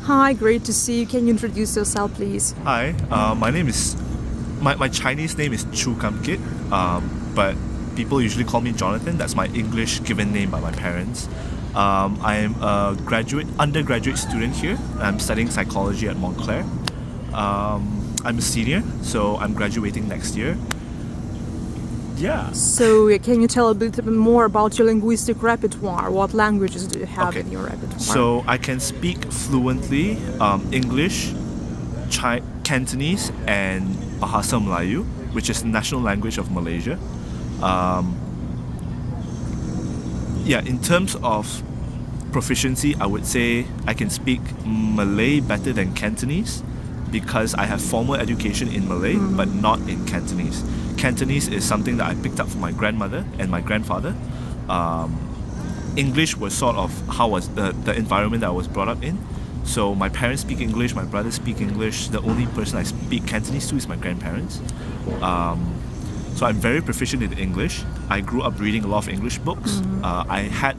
Hi, great to see you. Can you introduce yourself, please? Hi, my name is my Chinese name is Chu Kam Kit, but people usually call me Jonathan. That's my English given name by my parents. I am a undergraduate student here. I'm studying psychology at Montclair. I'm a senior, so I'm graduating next year. Yeah. So, can you tell a bit more about your linguistic repertoire? What languages do you have in your repertoire? So I can speak fluently English, Cantonese, and Bahasa Melayu, which is the national language of Malaysia. In terms of proficiency, I would say I can speak Malay better than Cantonese because I have formal education in Malay, but not in Cantonese. Cantonese is something that I picked up from my grandmother and my grandfather. English was sort of how was the environment that I was brought up in. So my parents speak English, my brothers speak English. The only person I speak Cantonese to is my grandparents. So I'm very proficient in English. I grew up reading a lot of English books. I had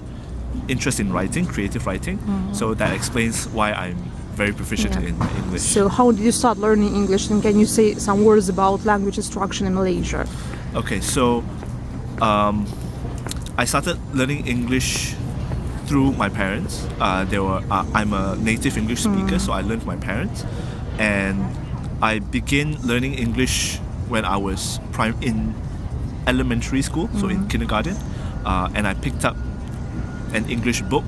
interest in writing, creative writing. So that explains why I'm very proficient in English. So how did you start learning English, and can you say some words about language instruction in Malaysia? Okay, so I started learning English through my parents. I'm a native English speaker, so I learned from my parents, and I began learning English when I was in elementary school, so in kindergarten, and I picked up an English book.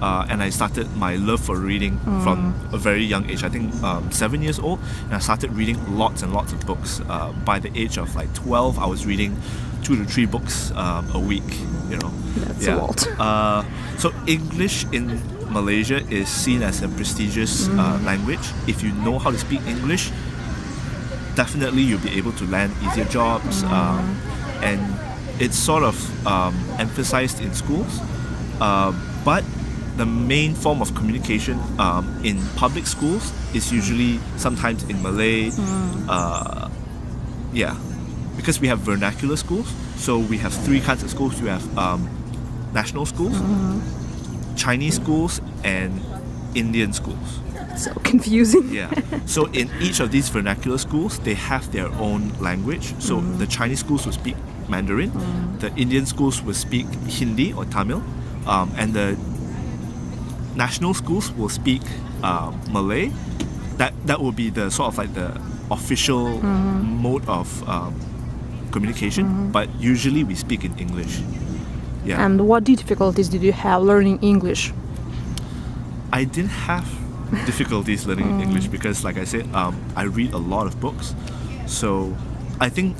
And I started my love for reading from a very young age. I think 7 years old, and I started reading lots and lots of books. By the age of like 12, I was reading 2 to 3 books a week. That's a lot. So English in Malaysia is seen as a prestigious language. If you know how to speak English, definitely you'll be able to land easier jobs, and it's sort of emphasized in schools. But the main form of communication in public schools is usually sometimes in Malay. Because we have vernacular schools. So we have 3 kinds of schools. We have national schools, Chinese schools, and Indian schools. So confusing. Yeah. So in each of these vernacular schools, they have their own language. So the Chinese schools will speak Mandarin, the Indian schools will speak Hindi or Tamil, and the national schools will speak Malay. That will be the sort of like the official mode of communication, but usually we speak in English. Yeah. And what difficulties did you have learning English? I didn't have difficulties learning English because, like I said, I read a lot of books. So I think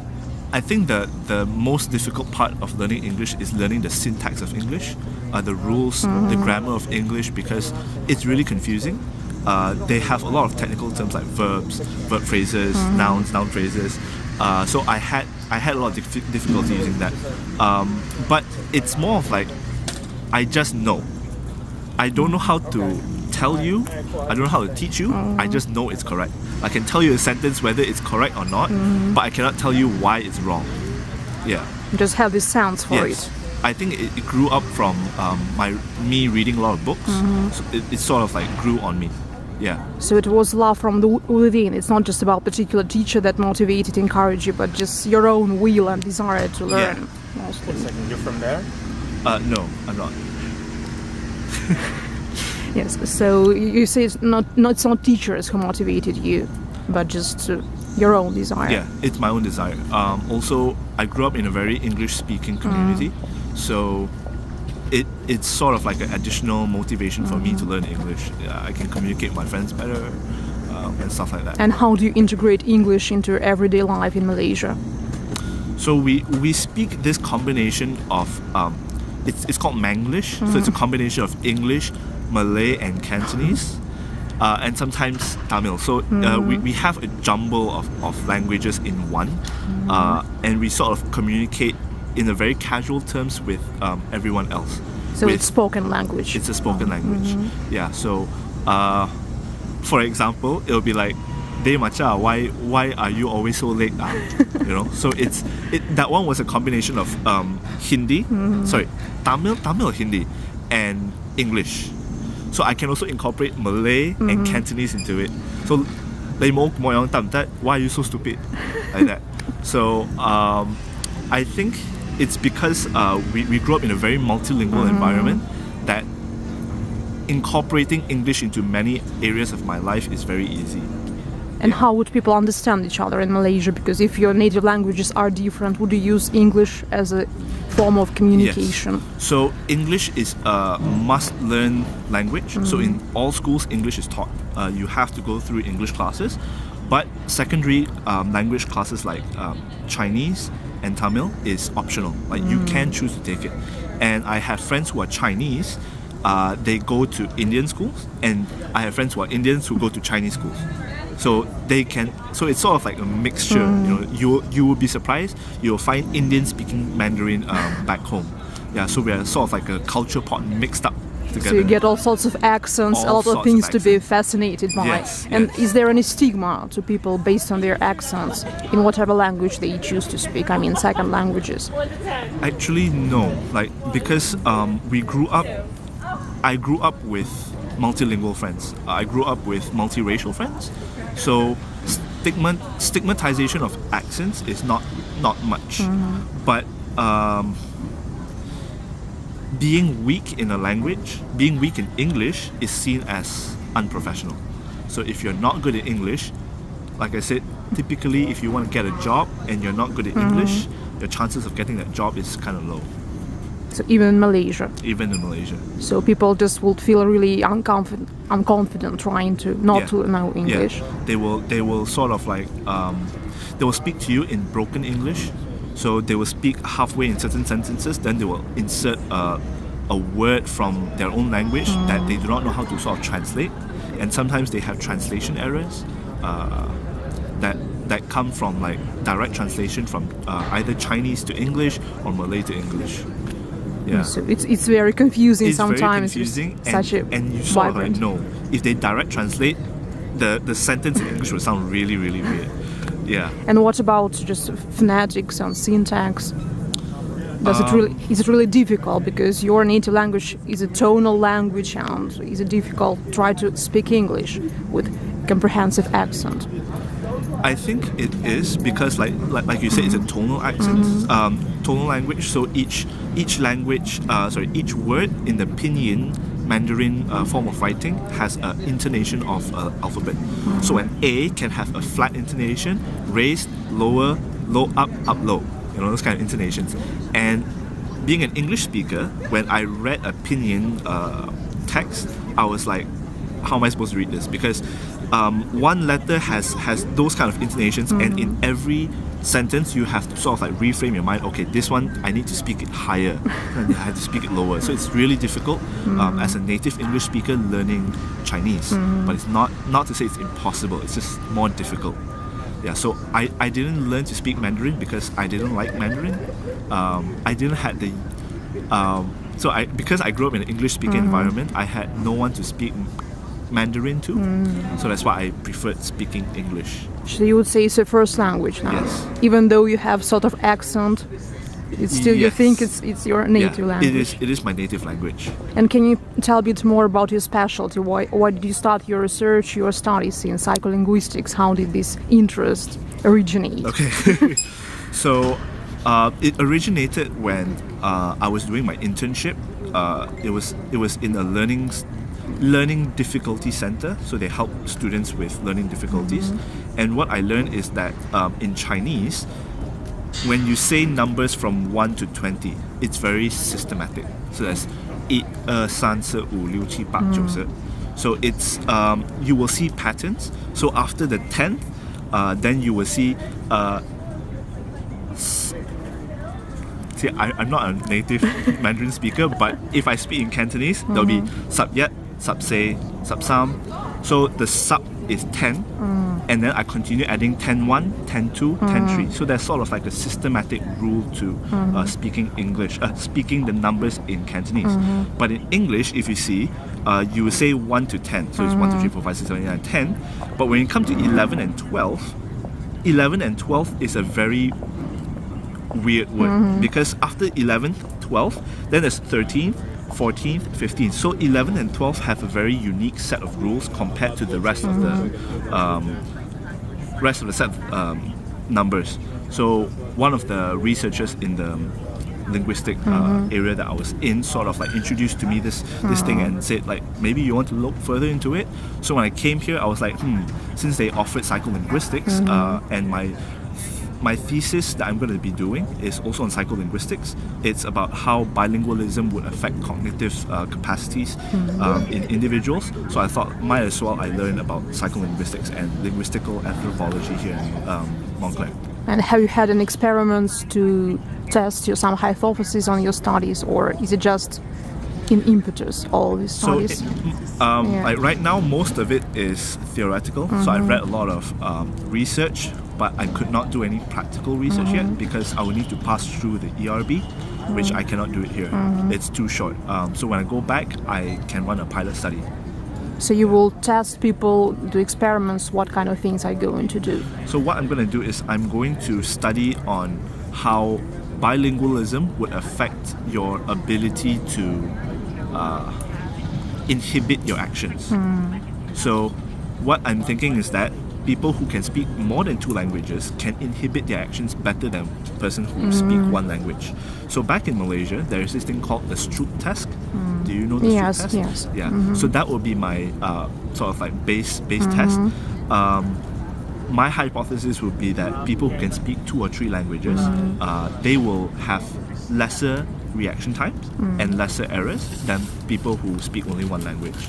the most difficult part of learning English is learning the syntax of English, the rules, the grammar of English, because it's really confusing. They have a lot of technical terms like verbs, verb phrases, nouns, noun phrases. So I had a lot of difficulty using that. But it's more of like, I just know. I don't know how to tell you, I don't know how to teach you, I just know it's correct. I can tell you a sentence whether it's correct or not, but I cannot tell you why it's wrong. Yeah. You just have these sounds for Yes. it. I think it grew up from me reading a lot of books. So it sort of like grew on me. Yeah. So it was love from within. It's not just about particular teacher that motivated, encouraged you, but just your own will and desire to learn. Mostly. You're from there? No, I'm not. Yes. So you say it's not teachers who motivated you, but just your own desire. Yeah, it's my own desire. Also, I grew up in a very English-speaking community, so it's sort of like an additional motivation for me to learn English. I can communicate with my friends better and stuff like that. And how do you integrate English into everyday life in Malaysia? So we speak this combination of it's called Manglish. So it's a combination of English, Malay, and Cantonese. And sometimes Tamil. So we have a jumble of languages in one, and we sort of communicate in a very casual terms with everyone else. So it's spoken language. It's a spoken language. Yeah. So, for example, it'll be like, "Day macha, why are you always so late?" So that one was a combination of Tamil or Hindi, and English. So I can also incorporate Malay and Cantonese into it. So, why are you so stupid? Like that. So, I think it's because we grew up in a very multilingual environment that incorporating English into many areas of my life is very easy. And how would people understand each other in Malaysia? Because if your native languages are different, would you use English as a form of communication? Yes. So English is a must-learn language. So in all schools, English is taught. You have to go through English classes. But secondary language classes like Chinese and Tamil is optional. Like you can choose to take it. And I have friends who are Chinese. They go to Indian schools, and I have friends who are Indians who go to Chinese schools. So they can. So it's sort of like a mixture. You will be surprised. You'll find Indians speaking Mandarin back home. Yeah. So we are sort of like a culture pot mixed up together. So you get all sorts of accents, a lot of things to be fascinated by. Yes, and yes. is there any stigma to people based on their accents in whatever language they choose to speak? I mean, second languages. Actually, no. Like because I grew up with multilingual friends. I grew up with multiracial friends. So stigmatization of accents is not much. But being weak in a language, being weak in English is seen as unprofessional. So if you're not good at English, like I said, typically if you want to get a job and you're not good at English, your chances of getting that job is kind of low. So even in Malaysia. Even in Malaysia. So people just would feel really unconfident trying to not to know English. Yeah. They will sort of like they will speak to you in broken English. So they will speak halfway in certain sentences, then they will insert a word from their own language that they do not know how to sort of translate. And sometimes they have translation errors that come from like direct translation from either Chinese to English or Malay to English. Yeah. So it's very confusing it's sometimes. Very confusing, and you sort of vibrant. like know if they direct translate, the sentence in English will sound really, really weird. Yeah. And what about just phonetics and syntax? Is it really difficult because your native language is a tonal language, and is it difficult to try to speak English with comprehensive accent? I think it is because like you said, it's a tonal accent, tonal language. So each word in the pinyin Mandarin form of writing has an intonation of alphabet. So an A can have a flat intonation, raised, lower, low, up, low. Those kind of intonations. And being an English speaker, when I read a pinyin text, I was like, how am I supposed to read this? Because one letter has those kind of intonations, and in every sentence you have to sort of like reframe your mind. Okay, this one I need to speak it higher, and I have to speak it lower. So it's really difficult as a native English speaker learning Chinese. But it's not to say it's impossible. It's just more difficult. Yeah. So I didn't learn to speak Mandarin because I didn't like Mandarin. I didn't have the because I grew up in an English speaking environment, I had no one to speak Mandarin to, so that's why I preferred speaking English. So you would say it's a first language now, Yes. even though you have sort of accent. It's still you Yes. think it's your native language. It is my native language. And can you tell a bit more about your specialty? Why did you start your research, your studies in psycholinguistics? How did this interest originate? Okay, so it originated when I was doing my internship. It was in a learning difficulty center, so they help students with learning difficulties. And what I learned is that in Chinese, when you say numbers from 1 to 20, it's very systematic. So that's 1, 2, 3, 4, 5, 6, 7, 8, 9, 10. So it's you will see patterns. So after the 10th, then you will see I'm not a native Mandarin speaker, but if I speak in Cantonese, there'll be sub yet, sub say, sub sam. So the sub is 10, and then I continue adding 10-1, 10-2, 10-3. So there's sort of like a systematic rule to speaking English, speaking the numbers in Cantonese. But in English, if you see, you will say 1 to 10. So it's 1, 2, 3, 4, 5, 6, 7, 8, 9, 10. But when you come to 11 and 12, 11 and 12 is a very weird word, because after 11, 12, then there's 13, 14th, 15th. So 11 and 12 have a very unique set of rules compared to the rest of the set of numbers. So one of the researchers in the linguistic area that I was in sort of like introduced to me this thing and said like, maybe you want to look further into it. So when I came here, I was like, since they offered psycholinguistics and my thesis that I'm going to be doing is also on psycholinguistics. It's about how bilingualism would affect cognitive capacities in individuals. So I thought, might as well I learn about psycholinguistics and linguistical anthropology here in Montclair. And have you had any experiments to test some hypotheses on your studies, or is it just in impetus, all these studies? Like right now, most of it is theoretical. So I read a lot of research, but I could not do any practical research yet because I would need to pass through the ERB, which I cannot do it here. It's too short. So when I go back, I can run a pilot study. So you will test people, do experiments, what kind of things are you going to do? So what I'm going to do is I'm going to study on how bilingualism would affect your ability to inhibit your actions. So what I'm thinking is that people who can speak more than 2 languages can inhibit their actions better than a person who speak 1 language. So back in Malaysia, there is this thing called the Stroop test. Do you know the Stroop test? Yes. Yeah. So that would be my sort of like base test. My hypothesis would be that people who can speak 2 or 3 languages, they will have lesser reaction times and lesser errors than people who speak only 1 language.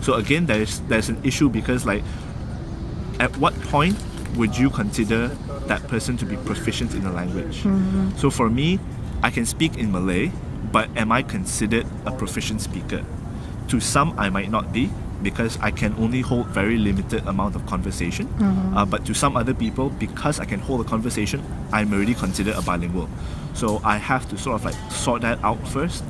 So again, there's an issue because like, at what point would you consider that person to be proficient in a language? So for me, I can speak in Malay, but am I considered a proficient speaker? To some, I might not be because I can only hold very limited amount of conversation. But to some other people, because I can hold a conversation, I'm already considered a bilingual. So I have to sort of like sort that out first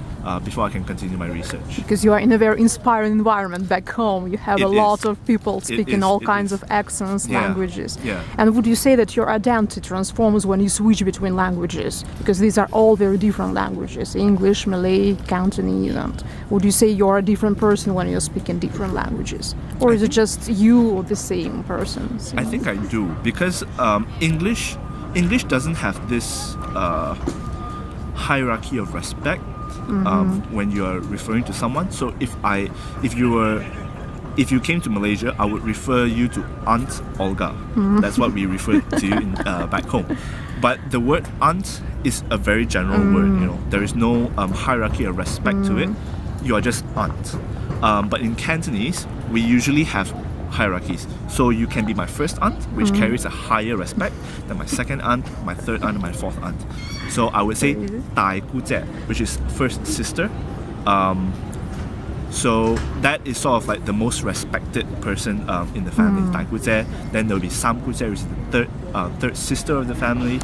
before I can continue my research. Because you are in a very inspiring environment back home. You have a lot of people speaking all kinds of accents, languages. And would you say that your identity transforms when you switch between languages? Because these are all very different languages, English, Malay, Cantonese. And would you say you're a different person when you're speaking different languages? Or is it just you or the same person? I think I do, because English doesn't have this hierarchy of respect when you are referring to someone. So if you came to Malaysia, I would refer you to Aunt Olga. That's what we refer to you back home. But the word aunt is a very general word. You know, there is no hierarchy of respect to it. You are just aunt. But in Cantonese, we usually have hierarchies. So you can be my first aunt, which carries a higher respect than my second aunt, my third aunt, and my fourth aunt. So I would say Tai Gu Jie, which is first sister. So that is sort of like the most respected person in the family, Tai Gu Jie. Then there will be Sam Gu Jie, which is the third sister of the family.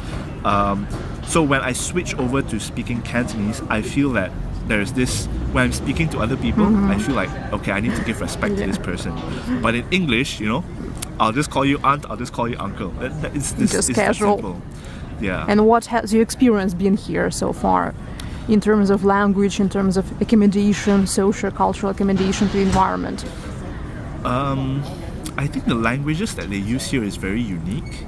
So when I switch over to speaking Cantonese, I feel that there's this, when I'm speaking to other people, I feel like, okay, I need to give respect to this person. But in English, you know, I'll just call you aunt, I'll just call you uncle. It's casual. Simple. Yeah. And what has your experience been here so far in terms of language, in terms of accommodation, social, cultural accommodation to the environment? I think the languages that they use here is very unique.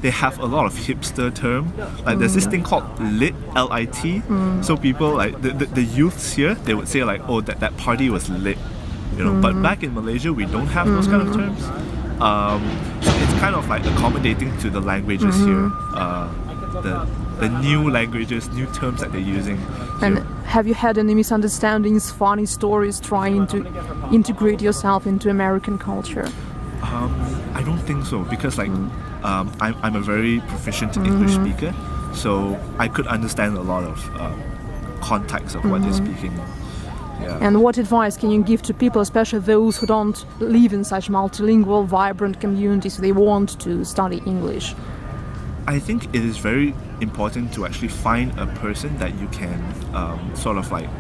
They have a lot of hipster term. Like there's this thing called lit, L-I-T. So people like the youths here, they would say like, oh, that party was lit, you know. But back in Malaysia, we don't have those kind of terms. So it's kind of like accommodating to the languages here. The new languages, new terms that they're using here. And have you had any misunderstandings, funny stories trying to integrate yourself into American culture? I don't think so, because like I'm a very proficient English speaker, so I could understand a lot of context of what they're speaking. Yeah. And what advice can you give to people, especially those who don't live in such multilingual, vibrant communities, they want to study English? I think it is very important to actually find a person that you can sort of like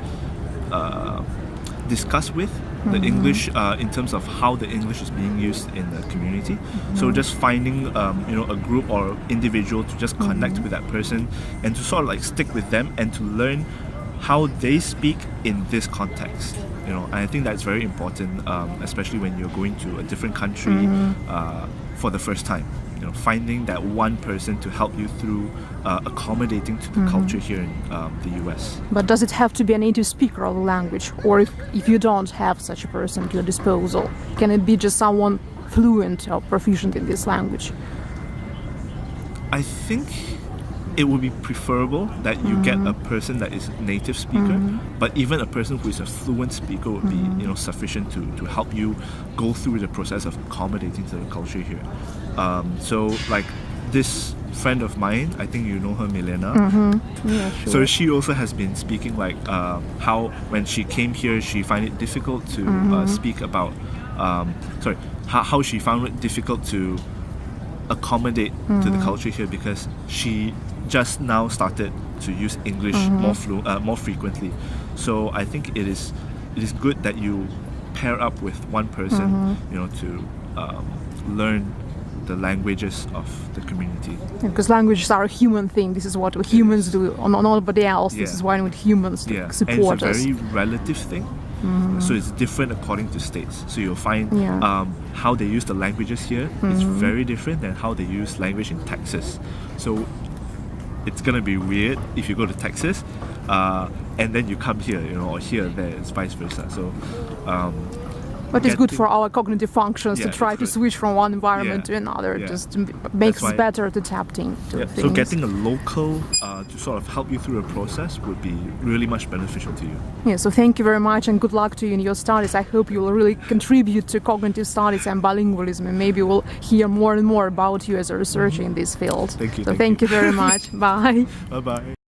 discuss with the English in terms of how the English is being used in the community. So just finding a group or individual to just connect with that person and to sort of like stick with them and to learn how they speak in this context. And I think that's very important, especially when you're going to a different country for the first time. Finding that one person to help you through accommodating to the culture here in the US. But does it have to be a native speaker of the language? Or if you don't have such a person at your disposal, can it be just someone fluent or proficient in this language? I think it would be preferable that you get a person that is native speaker, but even a person who is a fluent speaker would be sufficient to help you go through the process of accommodating to the culture here. So like this friend of mine, I think you know her, Milena. Yeah, sure. So she also has been speaking like how when she came here she found it difficult to speak about how she found it difficult to accommodate to the culture here because she just now started to use English more frequently. So I think it is good that you pair up with one person, to learn the languages of the community. Because languages are a human thing. This is what humans do, nobody else. This is why we need humans to support us. us. And it's a very relative thing. So it's different according to states. So you'll find how they use the languages here is very different than how they use language in Texas. So it's gonna be weird if you go to Texas and then you come here, or here, there, it's vice versa. So but it's good for our cognitive functions to try to good. switch from one environment to another. Just makes it better to tap into things. So getting a local to sort of help you through a process would be really much beneficial to you. Yeah, so thank you very much and good luck to you in your studies. I hope you will really contribute to cognitive studies and bilingualism, and maybe we'll hear more and more about you as a researcher in this field. Thank you. So thank you very much. Bye. Bye-bye.